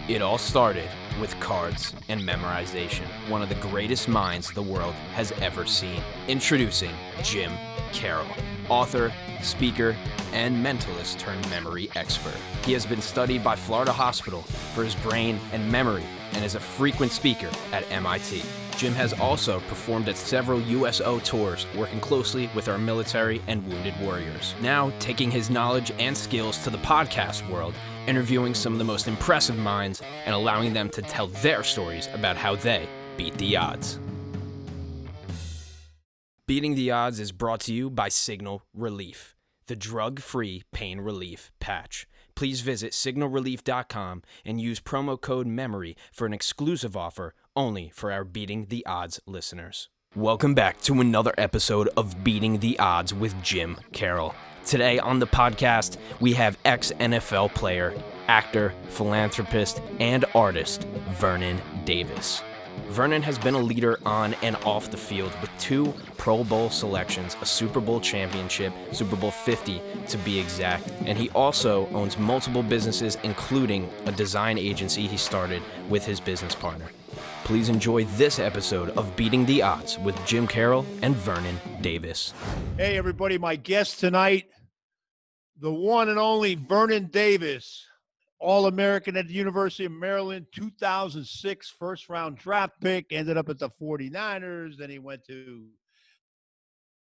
It all started with cards and memorization, one of the greatest minds the world has ever seen. Introducing Jim Carroll, author, speaker, and mentalist turned memory expert. He has been studied by Florida Hospital for his brain and memory and is a frequent speaker at MIT. Jim has also performed at several USO tours, working closely with our military and wounded warriors. Now, taking his knowledge and skills to the podcast world, interviewing some of the most impressive minds and allowing them to tell their stories about how they beat the odds. Beating the Odds is brought to you by Signal Relief, the drug-free pain relief patch. Please visit signalrelief.com and use promo code MEMORY for an exclusive offer only for our Beating the Odds listeners. Welcome back to another episode of Beating the Odds with Jim Carroll. Today on the podcast, we have ex-NFL player, actor, philanthropist, and artist, Vernon Davis. Vernon has been a leader on and off the field with 2 Pro Bowl selections, a Super Bowl championship, Super Bowl 50 to be exact, and he also owns multiple businesses, including a design agency he started with his business partner. Please enjoy this episode of Beating the Odds with Jim Carroll and Vernon Davis. Hey, everybody. My guest tonight, the one and only Vernon Davis, All-American at the University of Maryland, 2006 first-round draft pick, ended up at the 49ers. Then he went to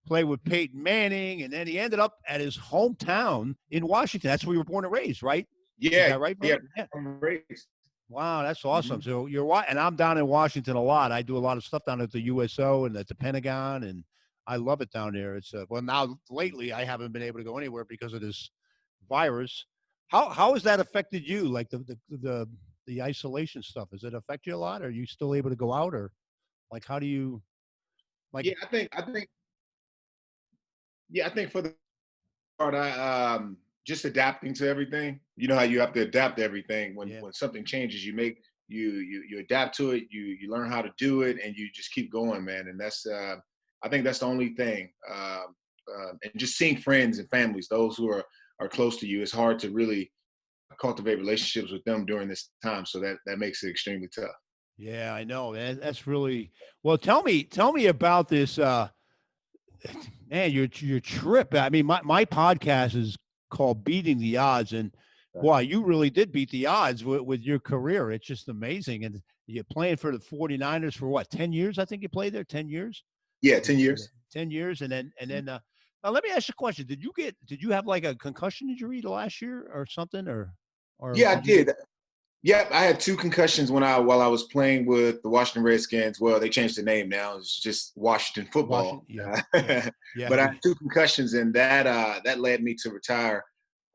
play with Peyton Manning, and then he ended up at his hometown in Washington. That's where you were born and raised, right? Yeah. Is that right, Vernon? Yeah. I'm raised. Wow, that's awesome. So and I'm down in Washington a lot. I do a lot of stuff down at the USO and at the Pentagon, and I love it down there. It's well, now lately I haven't been able to go anywhere because of this virus. How has that affected you? Like the isolation stuff, does it affect you a lot? Are you still able to go out, or like how do you like? Yeah, I think for the part, I just adapting to everything. You know how you have to adapt to everything when something changes. You adapt to it. You learn how to do it, and you just keep going, man. And that's I think that's the only thing. And just seeing friends and families, those who are close to you, it's hard to really cultivate relationships with them during this time. So that makes it extremely tough. Yeah, I know. That's really well. Tell me about this, man. Your trip. I mean, my podcast is called Beating the Odds, and wow, you really did beat the odds with your career. It's just amazing. And you're playing for the 49ers for what, 10 years? I think you played there 10 years. Yeah, 10 years. 10 years, and then now let me ask you a question. Did you have like a concussion injury the last year or something, or Yeah, I did. Yeah, I had 2 concussions while I was playing with the Washington Redskins. Well, they changed the name now. It's just Washington Football. Yeah. But I had 2 concussions, and that led me to retire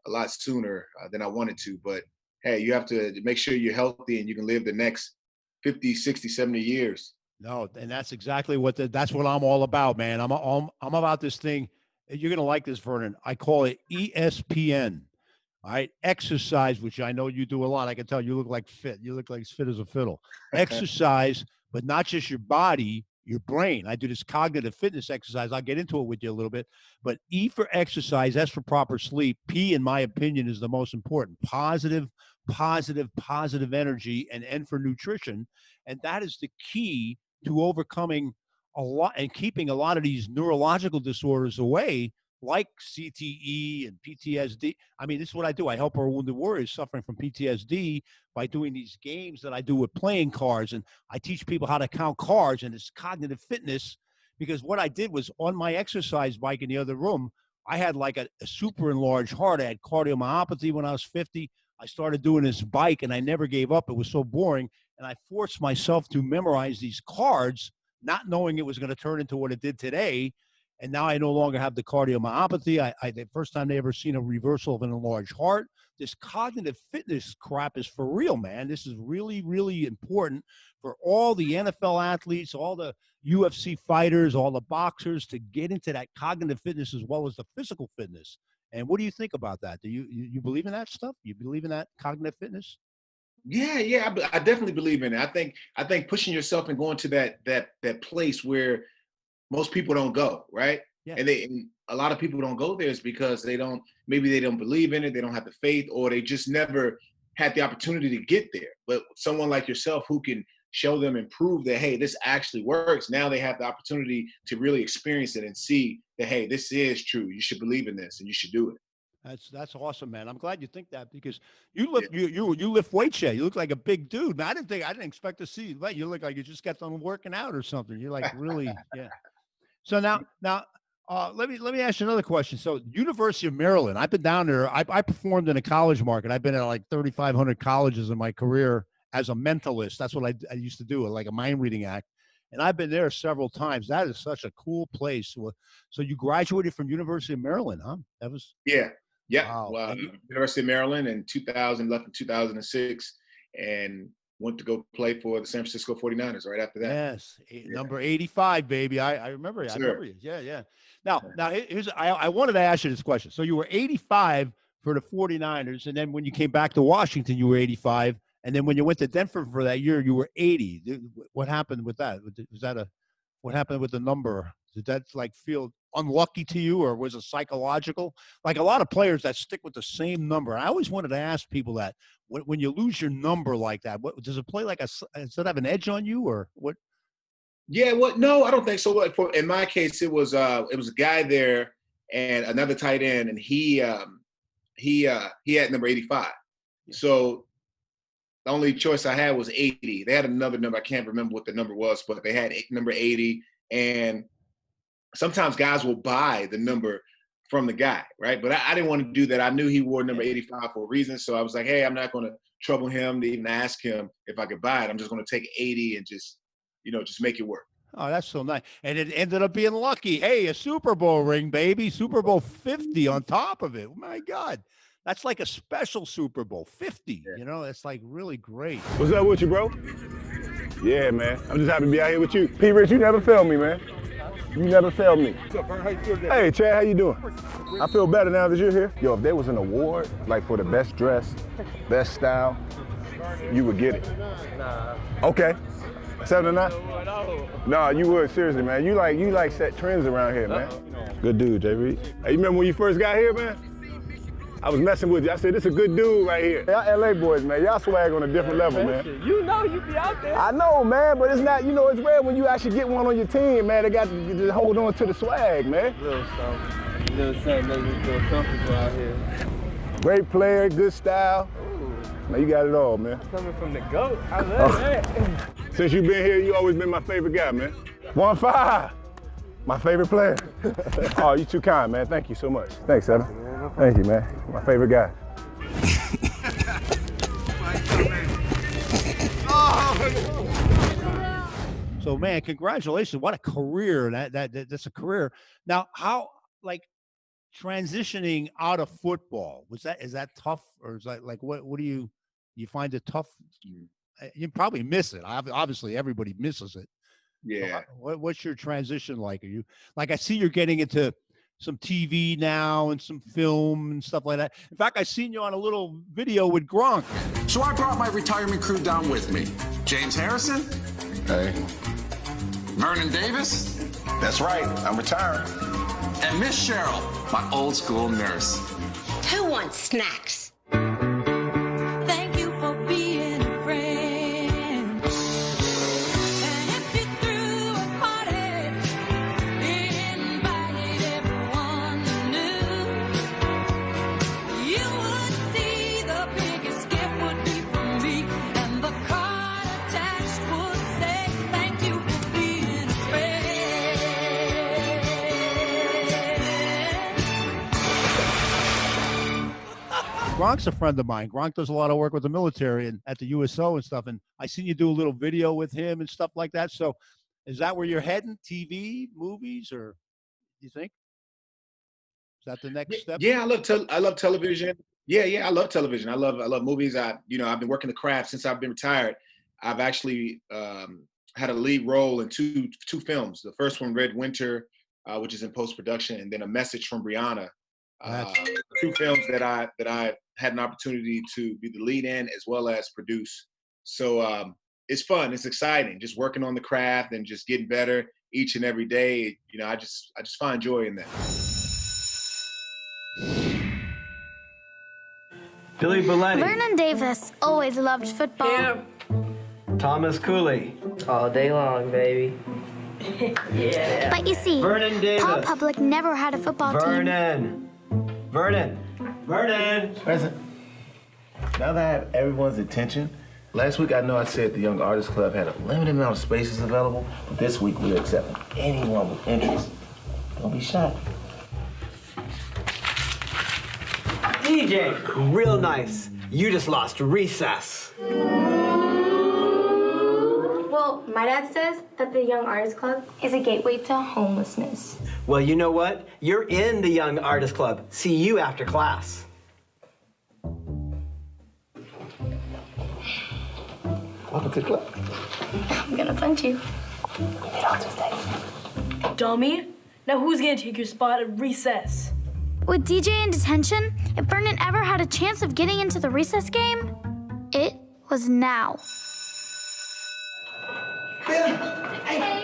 a lot sooner than I wanted to. But hey, you have to make sure you're healthy and you can live the next 50, 60, 70 years. No, and that's exactly that's what I'm all about, man. I'm about this thing. You're gonna like this, Vernon. I call it ESPN. All right, exercise, which I know you do a lot. I can tell you look like fit. You look like as fit as a fiddle. Exercise, but not just your body, your brain. I do this cognitive fitness exercise. I'll get into it with you a little bit. But E for exercise, S for proper sleep. P, in my opinion, is the most important. Positive energy, and N for nutrition. And that is the key to overcoming a lot and keeping a lot of these neurological disorders away, like CTE and PTSD. I mean, this is what I do. I help our wounded warriors suffering from PTSD by doing these games that I do with playing cards. And I teach people how to count cards, and it's cognitive fitness, because what I did was on my exercise bike in the other room, I had like a super enlarged heart. I had cardiomyopathy when I was 50. I started doing this bike and I never gave up. It was so boring. And I forced myself to memorize these cards, not knowing it was going to turn into what it did today. And now I no longer have the cardiomyopathy. I the first time they ever seen a reversal of an enlarged heart. This cognitive fitness crap is for real, man. This is really, really important for all the NFL athletes, all the UFC fighters, all the boxers to get into that cognitive fitness as well as the physical fitness. And what do you think about that? Do you believe in that stuff? You believe in that cognitive fitness? Yeah, I definitely believe in it. I think pushing yourself and going to that place where most people don't go, right? Yeah. And a lot of people don't go there is because maybe they don't believe in it, they don't have the faith, or they just never had the opportunity to get there. But someone like yourself who can show them and prove that, hey, this actually works. Now they have the opportunity to really experience it and see that, hey, this is true. You should believe in this and you should do it. That's awesome, man. I'm glad you think that, because you lift you lift weights. Yeah, you look like a big dude, man. I didn't expect to see you. You look like you just got done working out or something. You're like really, yeah. So now let me ask you another question. So University of Maryland, I've been down there. I performed in a college market. I've been at like 3,500 colleges in my career as a mentalist. That's what I used to do, like a mind reading act. And I've been there several times. That is such a cool place. So you graduated from University of Maryland, huh? That was Wow. Wow. University of Maryland in 2000, left in 2006, and went to go play for the San Francisco 49ers right after that. Yes, number 85, baby. I remember you. I remember you. Yeah. Now I wanted to ask you this question. So you were 85 for the 49ers, and then when you came back to Washington, you were 85, and then when you went to Denver for that year, you were 80. What happened with that? What happened with the number? Did that like feel unlucky to you, or was it psychological? Like a lot of players that stick with the same number. I always wanted to ask people that when you lose your number like that, what does it play like does it have an edge on you, or what? Yeah, no, I don't think so. In my case, it was a guy there and another tight end, and he had number 85. Yeah. So the only choice I had was 80. They had another number. I can't remember what the number was, but they had number 80. And sometimes guys will buy the number from the guy, right? But I didn't want to do that. I knew he wore number 85 for a reason. So I was like, hey, I'm not going to trouble him to even ask him if I could buy it. I'm just going to take 80 and just make it work. Oh, that's so nice. And it ended up being lucky. Hey, a Super Bowl ring, baby. Super Bowl 50 on top of it. Oh, my God. That's like a special Super Bowl 50. Yeah. You know, that's like really great. What's up with you, bro? Yeah, man. I'm just happy to be out here with you. P. Rich, you never failed me, man. You never failed me. What's up, Vern? How you feel today? Hey, Chad, how you doing? I feel better now that you're here. Yo, if there was an award, like for the best dress, best style, you would get it. Nah. Okay. 7 or 9? No, you would, seriously, man. You like set trends around here, man. Good dude, Jay Reed. Hey, you remember when you first got here, man? I was messing with you. I said, this is a good dude right here. Y'all LA boys, man. Y'all swag on a different level, man. You know you be out there. I know, man, but it's not, it's rare when you actually get one on your team, man. They got to just hold on to the swag, man. Little something make me feel comfortable out here. Great player, good style. Ooh. Man, you got it all, man. Coming from the GOAT, I love that. Since you've been here, you always been my favorite guy, man. 1-5, my favorite player. Oh, you too kind, man. Thank you so much. Thanks, Evan. Thank you, man. My favorite guy. So, man, congratulations. What a career. That's a career. Now, how, like, transitioning out of football, is that tough? Or is that like, what do you find it tough? You probably miss it. Obviously, everybody misses it. Yeah. So what's your transition like? Are you, like, I see you're getting into some TV now and some film and stuff like that. In fact, I seen you on a little video with Gronk. So I brought my retirement crew down with me. James Harrison. Hey. Vernon Davis. That's right, I'm retiring. And Miss Cheryl, my old school nurse. Who wants snacks? Thank you for being a friend. And if you threw a party, invited everyone you knew, you would see the biggest gift would be from me, and the card attached would say, thank you for being a friend. Gronk's a friend of mine. Gronk does a lot of work with the military and at the USO and stuff. And I seen you do a little video with him and stuff like that. So is that where you're heading? TV, movies, or do you think? Is that the next step? Yeah, I love television. Yeah, I love television. I love movies. I've been working the craft since I've been retired. I've actually had a lead role in two films. The first one, Red Winter, which is in post-production, and then A Message from Brianna. Two films that I had an opportunity to be the lead in as well as produce. So it's fun. It's exciting. Just working on the craft and just getting better each and every day. I just find joy in that. Billy Belletti. Vernon Davis always loved football. Here. Thomas Cooley. All day long, baby. Yeah. But you see, Vernon Davis. Paul Public never had a football team. Vernon. Present. Now that I have everyone's attention, last week I know I said the Young Artists Club had a limited amount of spaces available, but this week we're accepting anyone with interest. Don't be shy. DJ, real nice. You just lost recess. Well, my dad says that the Young Artists Club is a gateway to homelessness. Well, you know what? You're in the Young Artist Club. See you after class. Welcome to the club. I'm gonna punch you. We meet on Tuesdays. Dummy. Now who's gonna take your spot at recess? With DJ in detention, if Vernon ever had a chance of getting into the recess game, it was now. Billy! Hey,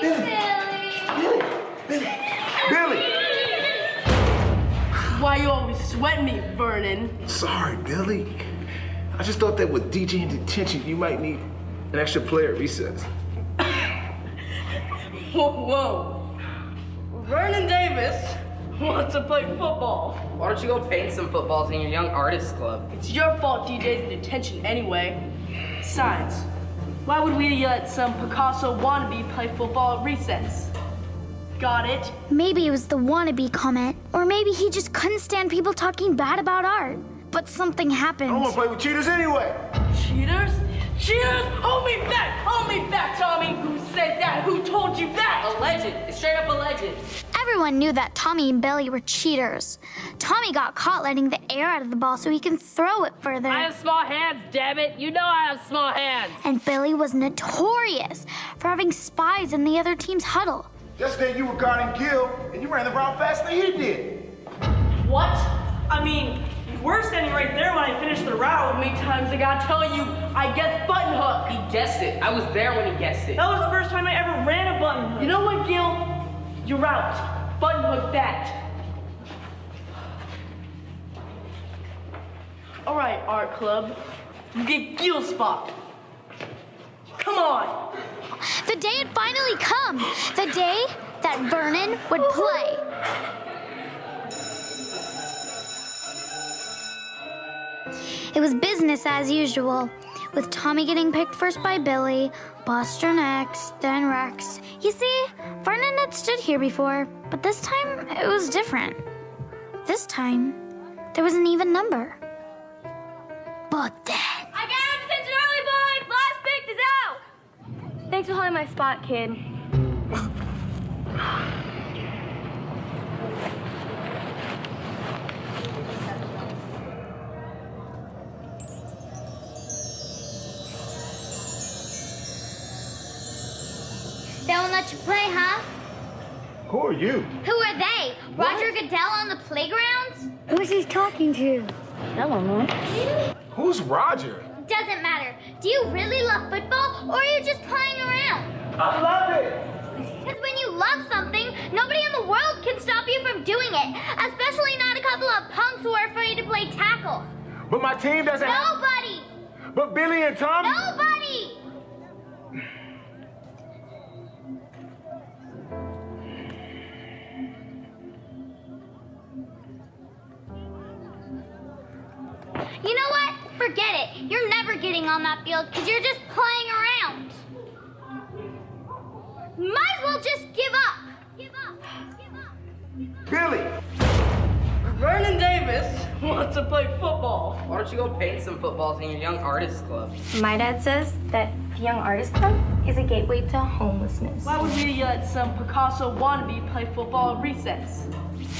Billy! Why you always sweating me, Vernon? Sorry, Billy. I just thought that with DJ in detention, you might need an extra player at recess. Whoa. Vernon Davis wants to play football. Why don't you go paint some footballs in your Young Artists Club? It's your fault DJ's in detention anyway. Besides, why would we let some Picasso wannabe play football at recess? Got it? Maybe it was the wannabe comment, or maybe he just couldn't stand people talking bad about art. But something happened. I don't want to play with cheaters anyway. Cheaters? Cheaters? Hold me back, Tommy. Who said that? Who told you that? Alleged. It's straight up alleged. Everyone knew that Tommy and Billy were cheaters. Tommy got caught letting the air out of the ball so he can throw it further. I have small hands, damn it. You know I have small hands. And Billy was notorious for having spies in the other team's huddle. Yesterday you were guarding Gil, and you ran the route faster than he did. What? I mean, you were standing right there when I finished the route. How many times I gotta tell you, I guessed button hook. He guessed it. I was there when he guessed it. That was the first time I ever ran a button hook. You know what, Gil? You're out. Button hook that. All right, Art Club. You get Gil's spot. Come on. The day had finally come. The day that Vernon would play. It was business as usual, with Tommy getting picked first by Billy, Buster next, then Rex. You see, Vernon had stood here before, but this time it was different. This time, there was an even number. But then... I got him attention early, boys! Last pick is out! Thanks for holding my spot, kid. They won't let you play, huh? Who are you? Who are they? Roger Goodell on the playgrounds? Who's he talking to? I don't know. Who's Roger? Doesn't matter. Do you really love football, or are you just playing around? I love it. Because when you love something, nobody in the world can stop you from doing it. Especially not a couple of punks who are afraid to play tackle. But my team doesn't have... Nobody! But Billy and Tommy... Nobody! You know what? Forget it. You're never getting on that field because you're just playing around. Might as well just give up. Give up. Give up. Billy! Vernon Davis wants to play football. Why don't you go paint some footballs in your Young Artists Club? My dad says that the Young Artists Club is a gateway to homelessness. Why would we let some Picasso wannabe play football at recess?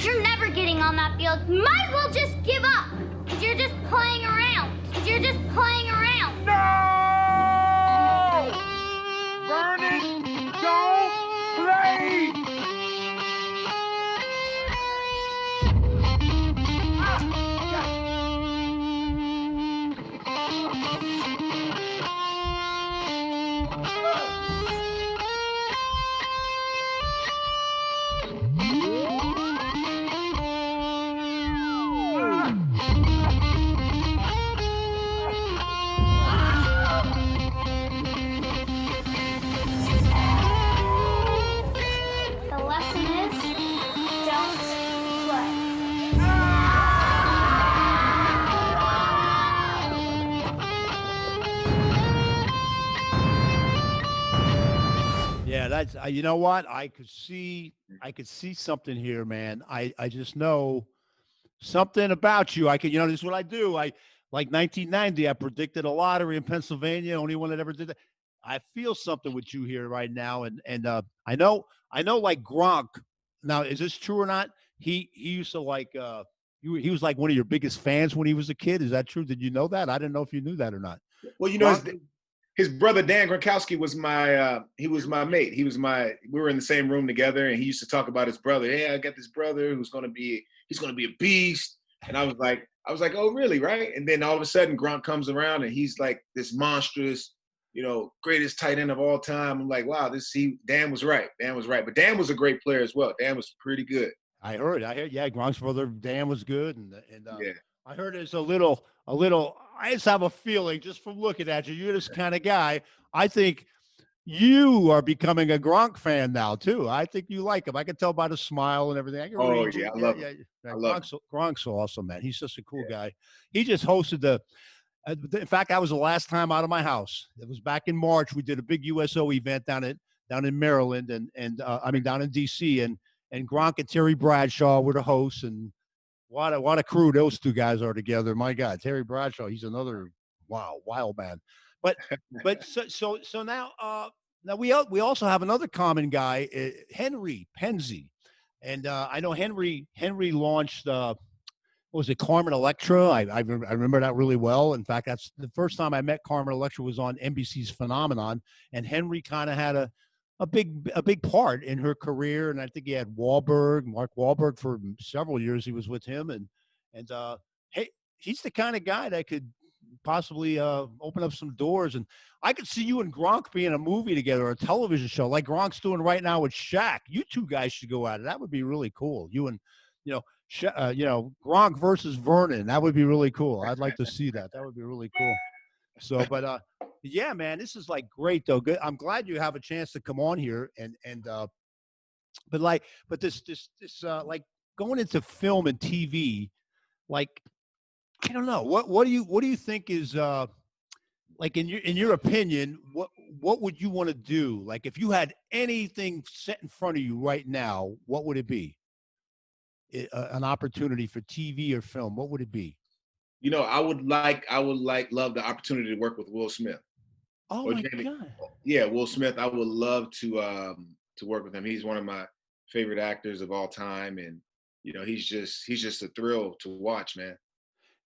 You're never getting on that field. Might as well just give up. Because you're just playing around. Because you're just playing around. No! Vernon, don't play! that's you know what? I could see something here, man. I just know something about you. I could, this is what I do. I like 1990. I predicted a lottery in Pennsylvania. Only one that ever did that. I feel something with you here right now, and I know like Gronk. Now, is this true or not? He used to like he was like one of your biggest fans when he was a kid. Is that true? Did you know that? I didn't know if you knew that or not. Well, Gronk, his brother Dan Gronkowski was my mate. We were in the same room together, and he used to talk about his brother. Yeah, I got this brother he's gonna be a beast. And I was like, oh really, right? And then all of a sudden Gronk comes around and he's like this monstrous, greatest tight end of all time. I'm like, wow, Dan was right. But Dan was a great player as well. Dan was pretty good. I heard, yeah, Gronk's brother Dan was good, and yeah. I heard there's a little. I just have a feeling, just from looking at you, you're this kind of guy. I think you are becoming a Gronk fan now too. I think you like him. I can tell by the smile and everything. I can read you. I love him. Gronk's awesome, man. He's just a cool guy. He just hosted in fact, that was the last time out of my house. It was back in March. We did a big USO event down in Maryland and down in DC, and Gronk and Terry Bradshaw were the hosts, and what a crew those two guys are together. My God, Terry Bradshaw, he's another wild man. But so now we also have another common guy, Henry Penzi, and I know Henry launched what was it, Carmen Electra? I remember that really well. In fact, that's the first time I met Carmen Electra was on NBC's Phenomenon, and Henry kind of had a big part in her career. And I think he had Mark Wahlberg for several years. He was with him, and hey, he's the kind of guy that could possibly open up some doors. And I could see you and Gronk being a movie together, a television show like Gronk's doing right now with Shaq. You two guys should go at it. That would be really cool. You and Gronk versus Vernon. That would be really cool. I'd like to see that. That would be really cool. So, but yeah, man, this is like great though. Good. I'm glad you have a chance to come on here but this like going into film and TV, like, I don't know. What do you think is like in your opinion, what would you want to do? Like if you had anything set in front of you right now, what would it be? An opportunity for TV or film, what would it be? I would love the opportunity to work with Will Smith. Oh my God. Yeah, Will Smith. I would love to work with him. He's one of my favorite actors of all time, and he's just a thrill to watch, man.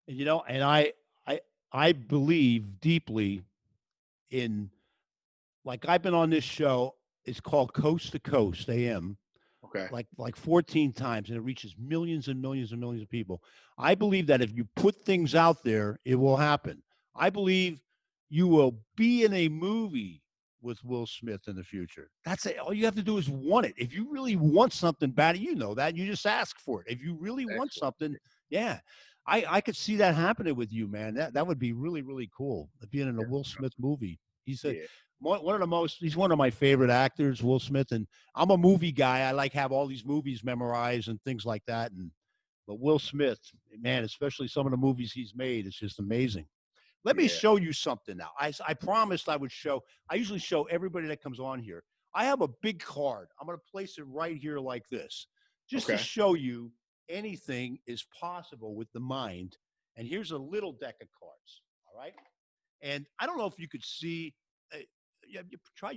And I believe deeply in, like, I've been on this show. It's called Coast to Coast AM. Okay. Like 14 times, and it reaches millions and millions and millions of people. I believe that if you put things out there, it will happen. I believe you will be in a movie with Will Smith in the future. That's it. All you have to do is want it. If you really want something bad, that you just ask for it. If you really want something, yeah, I could see that happening with you, man. That would be really, really cool. Being in a Will Smith movie. He's he's one of my favorite actors, Will Smith. And I'm a movie guy. I like have all these movies memorized and things like that. But Will Smith, man, especially some of the movies he's made, it's just amazing. Let me show you something now. I promised I would show. I usually show everybody that comes on here. I have a big card. I'm going to place it right here like this, just to show you anything is possible with the mind. And here's a little deck of cards. All right. And I don't know if you could see. You try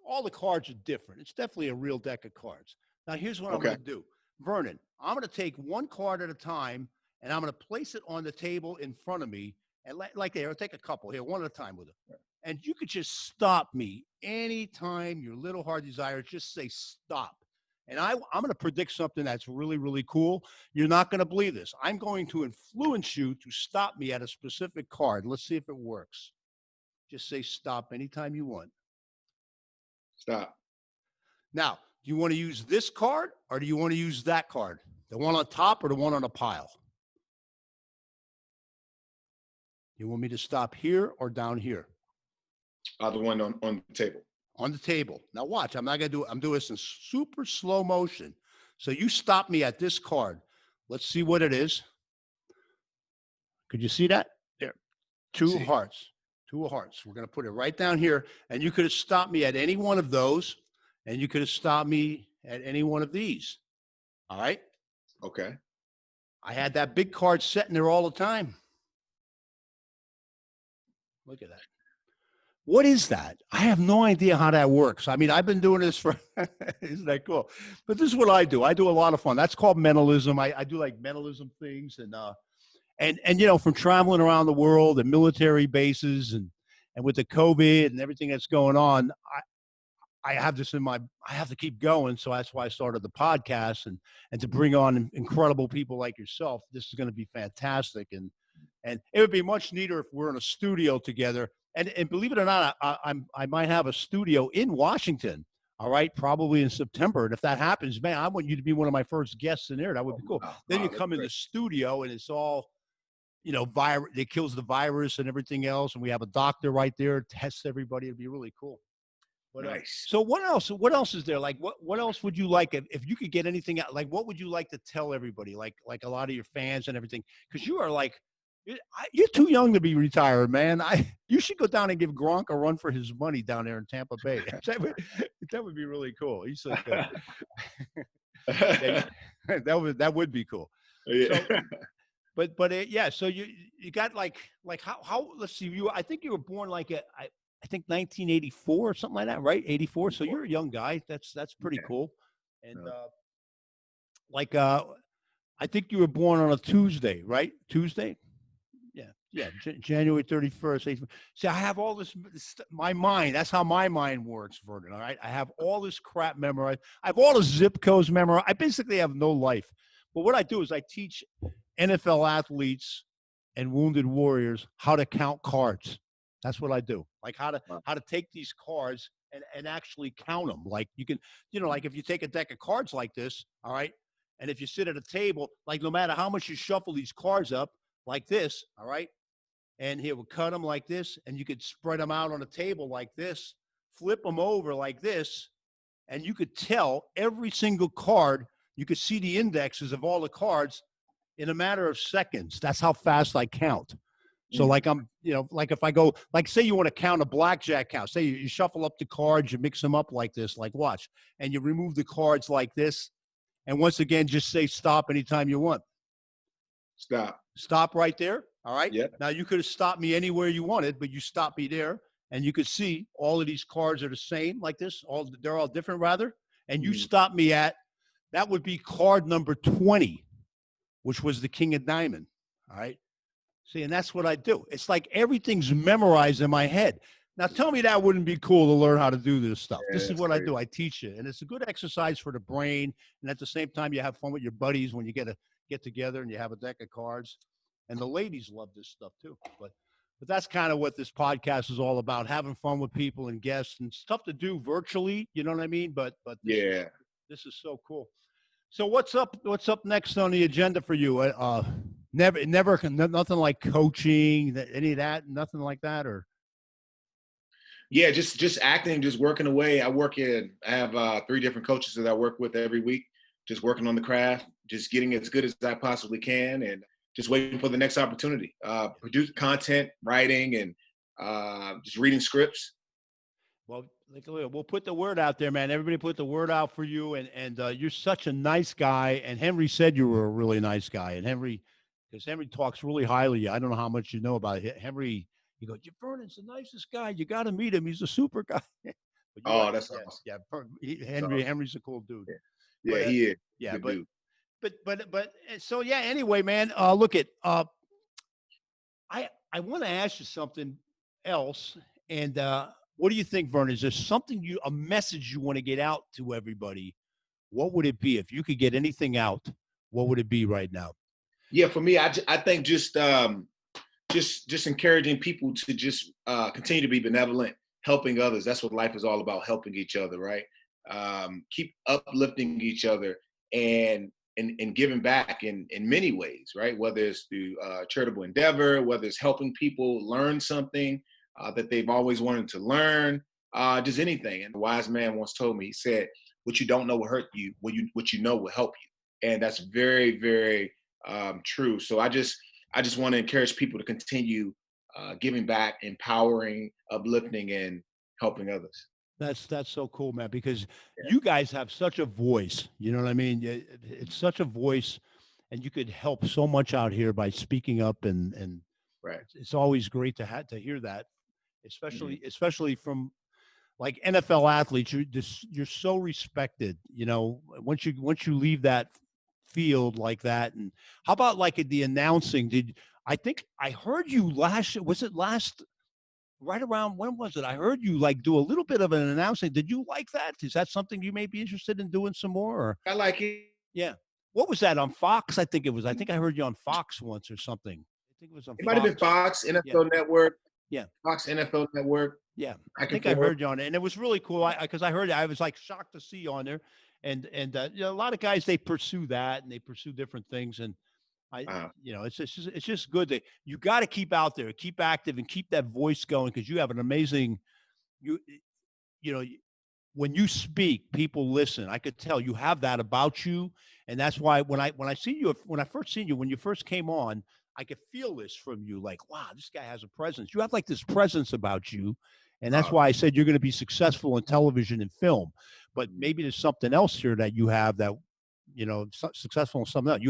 all the cards are different. It's definitely a real deck of cards. Now, here's what I'm going to do. Vernon, I'm going to take one card at a time, and I'm going to place it on the table in front of me. And like there, I'll take a couple here, one at a time with it. And you could just stop me anytime your little heart desires, just say stop. And I'm going to predict something that's really, really cool. You're not going to believe this. I'm going to influence you to stop me at a specific card. Let's see if it works. Just say stop anytime you want. Stop. Now, do you want to use this card or do you want to use that card? The one on top or the one on a pile? You want me to stop here or down here? The one on the table. On the table. Now watch, I'm not going to do it. I'm doing this in super slow motion. So you stop me at this card. Let's see what it is. Could you see that? There. Two hearts. Two hearts. We're going to put it right down here. And you could have stopped me at any one of those. and you could have stopped me at any one of these. All right. Okay. I had that big card sitting there all the time. Look at that. What is that? I have no idea how that works. I mean, I've been doing this for, isn't that cool? But this is what I do. I do a lot of fun. That's called mentalism. I do like mentalism things and you know, from traveling around the world and military bases and with the COVID and everything that's going on, I have this in my, I have to keep going. So that's why I started the podcast and to bring on incredible people like yourself. This is going to be fantastic. And it would be much neater if we're in a studio together. And believe it or not, I might have a studio in Washington. All right, probably in September. And if that happens, man, I want you to be one of my first guests in there. That would be cool. Then you come in the studio and it's all, you know, it kills the virus and everything else. And we have a doctor right there, tests everybody. It'd be really cool. But, nice. So what else? What else is there? Like, what else would you like if you could get anything out? Like, what would you like to tell everybody? Like a lot of your fans and everything, because you are like, you're too young to be retired, man. You should go down and give Gronk a run for his money down there in Tampa Bay. That would be really cool. He's so good. that would be cool. Yeah. So, but yeah. So you got like how? Let's see. I think you were born like I think 1984 or something like that, right? 84. So you're a young guy. That's pretty cool. And I think you were born on a Tuesday, right? Tuesday. Yeah, January 31st. See, I have all this, my mind, that's how my mind works, Vernon, all right? I have all this crap memorized. I have all the zip codes memorized. I basically have no life. But what I do is I teach NFL athletes and wounded warriors how to count cards. That's what I do. Like how to take these cards and actually count them. Like you can, you know, like if you take a deck of cards like this, all right? And if you sit at a table, like no matter how much you shuffle these cards up like this, all right? And he would cut them like this, and you could spread them out on a table like this, flip them over like this, and you could tell every single card. You could see the indexes of all the cards in a matter of seconds. That's how fast I count. So like I'm, you know, like if I go, like say you want to count a blackjack house, say you shuffle up the cards, you mix them up like this, like watch, and you remove the cards like this. And once again, just say stop anytime you want. Stop right there. All right. Yeah. Now you could have stopped me anywhere you wanted, but you stopped me there, and you could see all of these cards are the same, like this. They're all different, rather. And you stopped me at that would be card number 20, which was the King of Diamond. All right. See, and that's what I do. It's like everything's memorized in my head. Now, tell me that wouldn't be cool to learn how to do this stuff. Yeah, this is what I do. I teach it, and it's a good exercise for the brain. And at the same time, you have fun with your buddies when you get together and you have a deck of cards. And the ladies love this stuff too. But that's kind of what this podcast is all about: having fun with people and guests. And it's tough to do virtually, you know what I mean? But this is so cool. So what's up? What's up next on the agenda for you? Never, nothing like coaching, any of that, nothing like that, or. Yeah, just acting, just working away. I have 3 different coaches that I work with every week, just working on the craft, just getting as good as I possibly can, and just waiting for the next opportunity. Produce content, writing, and just reading scripts. Well, we'll put the word out there, man. Everybody put the word out for you, and you're such a nice guy. And Henry said you were a really nice guy. And Henry talks really highly of you. I don't know how much you know about it. Henry, he goes, Vernon's the nicest guy. You got to meet him. He's a super guy. That's awesome. Yeah, Henry's a cool dude. Yeah, but, he is. Yeah, dude. But so yeah. Anyway, man, look at I want to ask you something else. And what do you think, Vernon? Is there something a message you want to get out to everybody? What would it be if you could get anything out? What would it be right now? Yeah, for me, I think just encouraging people to just continue to be benevolent, helping others. That's what life is all about: helping each other, right? Keep uplifting each other and giving back in many ways, right? Whether it's through charitable endeavor, whether it's helping people learn something that they've always wanted to learn, just anything. And a wise man once told me, he said, "What you don't know will hurt you. What you know will help you." And that's very, very true. So I just want to encourage people to continue giving back, empowering, uplifting, and helping others. That's so cool, man, because you guys have such a voice. You know what I mean? It's such a voice, and you could help so much out here by speaking up, and Right. it's always great to hear that, especially from like NFL athletes. You're so respected. You know, once you leave that field like that, and how about like the announcing? I think I heard you last? Right around when was it? I heard you like do a little bit of an announcing. Did you like that? Is that something you may be interested in doing some more? Or? I like it. Yeah. What was that on Fox? I think it was. I think I heard you on Fox once or something. I think it was on. It might have been Fox, NFL Network. Yeah. Fox, NFL Network. Yeah. I think I heard you on it, and it was really cool. Because I heard it, I was like shocked to see you on there, and you know, a lot of guys, they pursue that and they pursue different things, and you know, it's just good that you got to keep out there, keep active, and keep that voice going, because you have an amazing, you know, when you speak, people listen. I could tell you have that about you, and that's why when I first seen you, when you first came on, I could feel this from you, like, wow, this guy has a presence. You have like this presence about you, and that's why I said you're going to be successful in television and film. But maybe there's something else here that you have that, you know, successful in something else.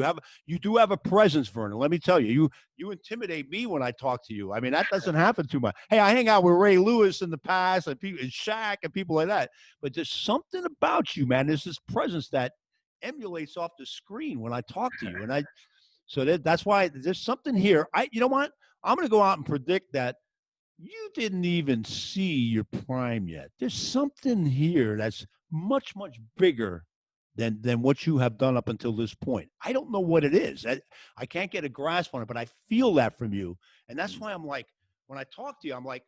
You do have a presence, Vernon. Let me tell you, you intimidate me when I talk to you. I mean, that doesn't happen too much. Hey, I hang out with Ray Lewis in the past, and people, and Shaq, and people like that. But there's something about you, man. There's this presence that emulates off the screen when I talk to you, and that's why there's something here. You know what? I'm going to go out and predict that you didn't even see your prime yet. There's something here that's much, much bigger than what you have done up until this point. I don't know what it is. I can't get a grasp on it, but I feel that from you. And that's why I'm like, when I talk to you, I'm like,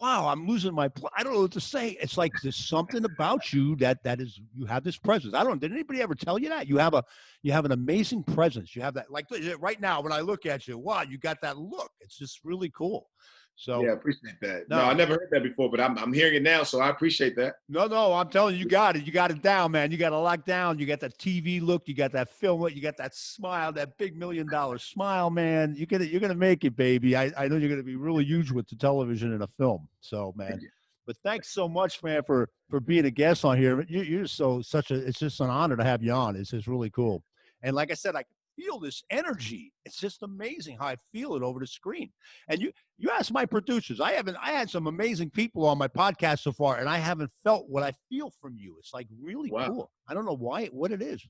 wow, I'm losing I don't know what to say. It's like there's something about you that is, you have this presence. Did anybody ever tell you that? You have an amazing presence. You have that, like right now when I look at you, wow, you got that look. It's just really cool. So yeah, I appreciate that. No, I never heard that before, but I'm hearing it now, so I appreciate that. No, I'm telling you, you got it. You got it down, man. You got it locked down. You got that TV look. You got that film look. You got that smile, that big $1 million smile, man. You're gonna make it, baby. I know you're gonna be really huge with the television and a film. So, man. But thanks so much, man, for being a guest on here. You're it's just an honor to have you on. It's just really cool. And like I said, I feel this energy. It's just amazing how I feel it over the screen. And you ask my producers. I had some amazing people on my podcast so far, and I haven't felt what I feel from you. It's like really cool. I don't know what it is.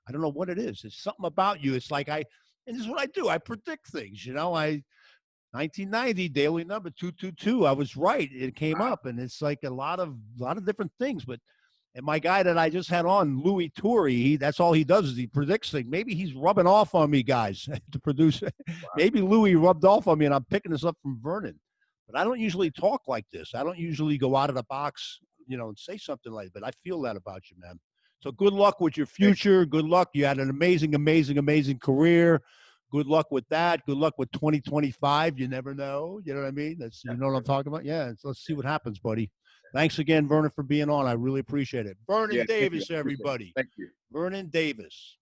I don't know what it is. It's something about you. It's like and this is what I do. I predict things, you know. 1990 daily number 222. I was right. It came up, and it's like a lot of different things, and my guy that I just had on, Louis Torrey, that's all he does is he predicts things. Maybe he's rubbing off on me, guys, to produce. Wow. Maybe Louis rubbed off on me, and I'm picking this up from Vernon. But I don't usually talk like this. I don't usually go out of the box, you know, and say something like that. But I feel that about you, man. So good luck with your future. Good luck. You had an amazing, amazing, amazing career. Good luck with that. Good luck with 2025. You never know. You know what I mean? You know what I'm talking about? Yeah. So let's see what happens, buddy. Thanks again, Vernon, for being on. I really appreciate it. Vernon Davis, everybody. Thank you. Vernon Davis.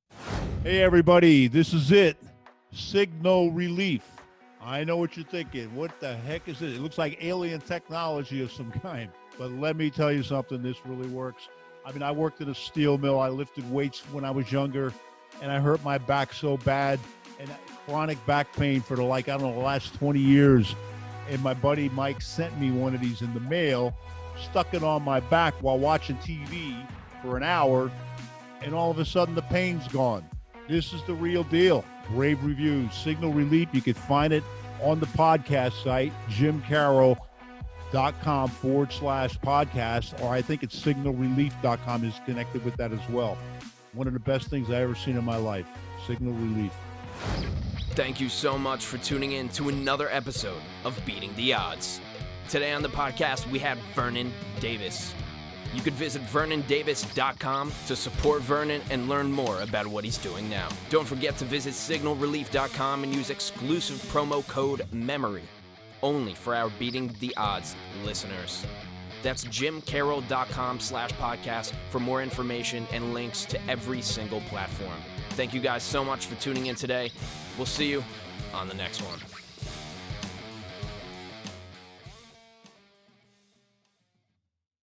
Hey, everybody. This is it. Signal Relief. I know what you're thinking. What the heck is it? It looks like alien technology of some kind. But let me tell you something. This really works. I mean, I worked at a steel mill. I lifted weights when I was younger, and I hurt my back so bad, and chronic back pain for the last 20 years. And my buddy Mike sent me one of these in the mail, stuck it on my back while watching TV for an hour, and all of a sudden the pain's gone. This is the real deal. Rave reviews, Signal Relief. You can find it on the podcast site, jimcarroll.com/podcast, or I think it's signalrelief.com is connected with that as well. One of the best things I ever seen in my life, Signal Relief. Thank you so much for tuning in to another episode of Beating the Odds. Today on the podcast, we had Vernon Davis. You could visit vernondavis.com to support Vernon and learn more about what he's doing now. Don't forget to visit signalrelief.com and use exclusive promo code MEMORY, only for our Beating the Odds listeners. That's jimcarroll.com/podcast for more information and links to every single platform. Thank you guys so much for tuning in today. We'll see you on the next one.